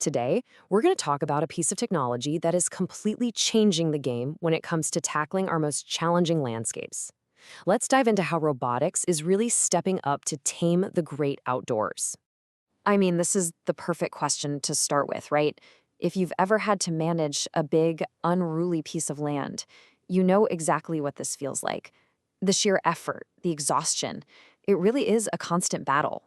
Today, we're going to talk about a piece of technology that is completely changing the game when it comes to tackling our most challenging landscapes. Let's dive into how robotics is really stepping up to tame the great outdoors. I mean, this is the perfect question to start with, right? If you've ever had to manage a big, unruly piece of land, you know exactly what this feels like. The sheer effort, the exhaustion, it really is a constant battle.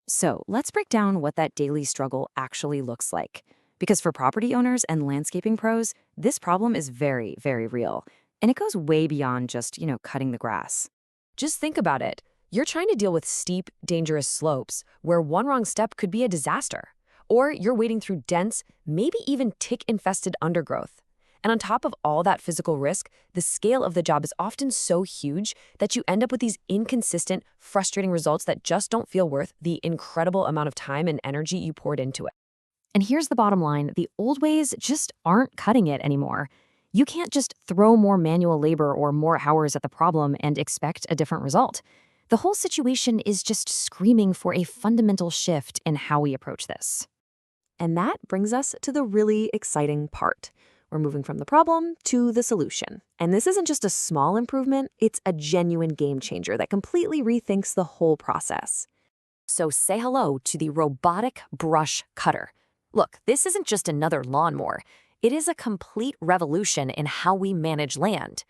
So let's break down what that daily struggle actually looks like. Because for property owners and landscaping pros, this problem is very, very real. And it goes way beyond just, cutting the grass. Just think about it. You're trying to deal with steep, dangerous slopes where one wrong step could be a disaster. Or you're wading through dense, maybe even tick-infested undergrowth. And on top of all that physical risk, the scale of the job is often so huge that you end up with these inconsistent, frustrating results that just don't feel worth the incredible amount of time and energy you poured into it. And here's the bottom line, the old ways just aren't cutting it anymore. You can't just throw more manual labor or more hours at the problem and expect a different result. The whole situation is just screaming for a fundamental shift in how we approach this. And that brings us to the really exciting part. We're moving from the problem to the solution. And this isn't just a small improvement, it's a genuine game changer that completely rethinks the whole process. So say hello to the robotic brush cutter. Look, this isn't just another lawnmower. It is a complete revolution in how we manage land.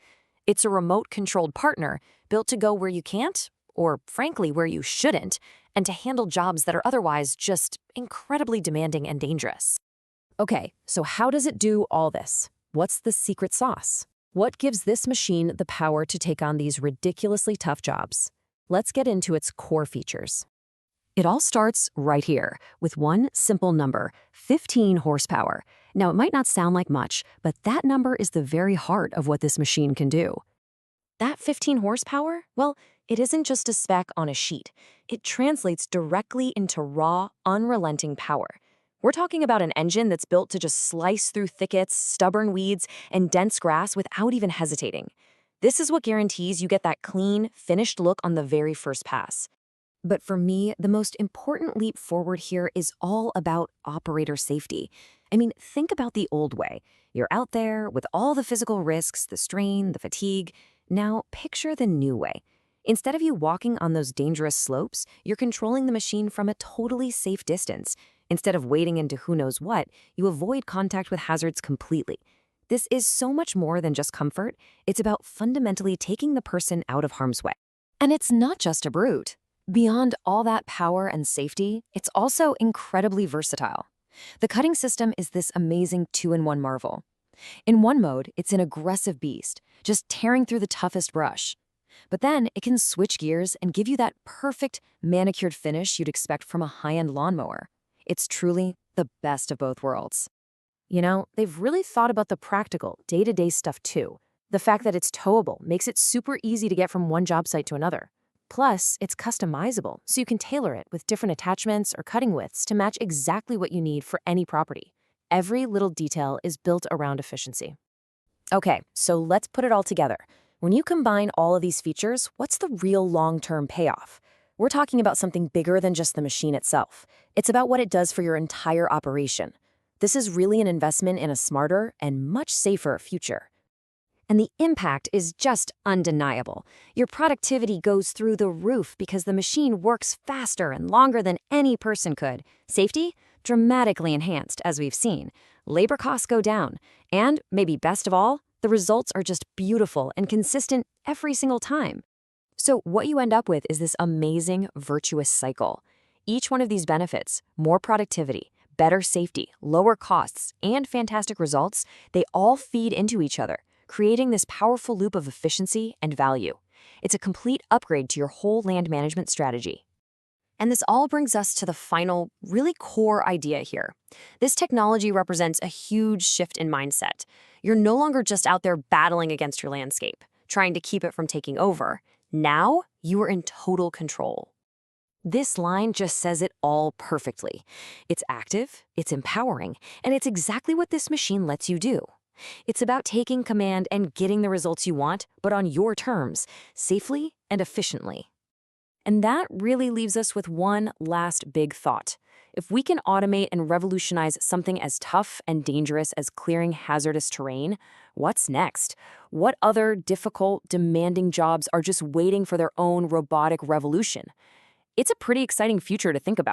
It's a remote-controlled partner built to go where you can't, or frankly, where you shouldn't, and to handle jobs that are otherwise just incredibly demanding and dangerous. Okay, so how does it do all this? What's the secret sauce? What gives this machine the power to take on these ridiculously tough jobs? Let's get into its core features. It all starts right here with one simple number, 15 horsepower. Now, it might not sound like much, but that number is the very heart of what this machine can do. That 15 horsepower, well, it isn't just a spec on a sheet. It translates directly into raw, unrelenting power. We're talking about an engine that's built to just slice through thickets, stubborn weeds, and dense grass without even hesitating. This is what guarantees you get that clean, finished look on the very first pass. But for me, the most important leap forward here is all about operator safety. I mean, think about the old way. You're out there with all the physical risks, the strain, the fatigue. Now, picture the new way. Instead of you walking on those dangerous slopes, you're controlling the machine from a totally safe distance. Instead of wading into who knows what, you avoid contact with hazards completely. This is so much more than just comfort. It's about fundamentally taking the person out of harm's way. And it's not just a brute. Beyond all that power and safety, it's also incredibly versatile. The cutting system is this amazing two-in-one marvel. In one mode, it's an aggressive beast, just tearing through the toughest brush. But then it can switch gears and give you that perfect manicured finish you'd expect from a high-end lawnmower. It's truly the best of both worlds. You know, they've really thought about the practical, day-to-day stuff too. The fact that it's towable makes it super easy to get from one job site to another. Plus, it's customizable, so you can tailor it with different attachments or cutting widths to match exactly what you need for any property. Every little detail is built around efficiency. Okay, so let's put it all together. When you combine all of these features, what's the real long-term payoff? We're talking about something bigger than just the machine itself. It's about what it does for your entire operation. This is really an investment in a smarter and much safer future. And the impact is just undeniable. Your productivity goes through the roof because the machine works faster and longer than any person could. Safety? Dramatically enhanced, as we've seen. Labor costs go down. And, maybe best of all, the results are just beautiful and consistent every single time. So what you end up with is this amazing, virtuous cycle. Each one of these benefits, more productivity, better safety, lower costs, and fantastic results, they all feed into each other, creating this powerful loop of efficiency and value. It's a complete upgrade to your whole land management strategy. And this all brings us to the final, really core idea here. This technology represents a huge shift in mindset. You're no longer just out there battling against your landscape, trying to keep it from taking over. Now, you are in total control. This line just says it all perfectly. It's active, it's empowering, and it's exactly what this machine lets you do. It's about taking command and getting the results you want, but on your terms, safely and efficiently. And that really leaves us with one last big thought. If we can automate and revolutionize something as tough and dangerous as clearing hazardous terrain, what's next? What other difficult, demanding jobs are just waiting for their own robotic revolution? It's a pretty exciting future to think about.